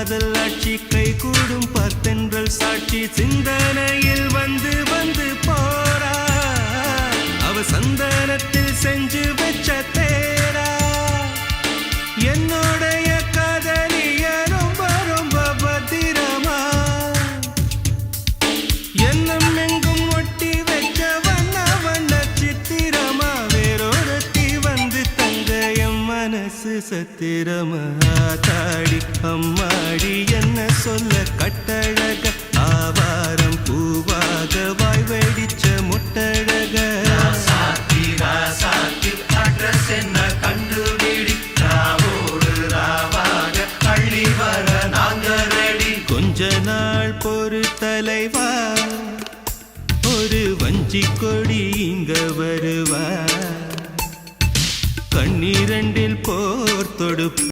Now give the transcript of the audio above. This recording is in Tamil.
காதல் ஆட்சி கை கூடும் பார்த்தென்றல் சாட்சி சிந்தனையில் வந்து வந்து போறா அவ சந்தனத்தில் செஞ்சு வச்ச தேரா என்னோடைய காதலிய ரொம்ப ரொம்ப பத்திரமா எண்ணம் எங்கும் ஒட்டி வச்ச வண்ண வண்ண சித்திரமா வேறொருத்தி வந்து தங்க என் மனசு சத்திரமா தாடி அம்மாடி என்ன சொல்ல கட்டழக ஆவாரம் பூவாக வாய் வெடிச்ச முட்டழக அட்ரஸ் என்ன கண்டுபிடி ராவோடு ராவாக அள்ளி வர நாங்க ரெடி கொஞ்ச நாள் பொறு தலைவா ஒரு வஞ்சி கொடி இங்க வருவா கண்ணீரண்டில் போர் தொடுப்பு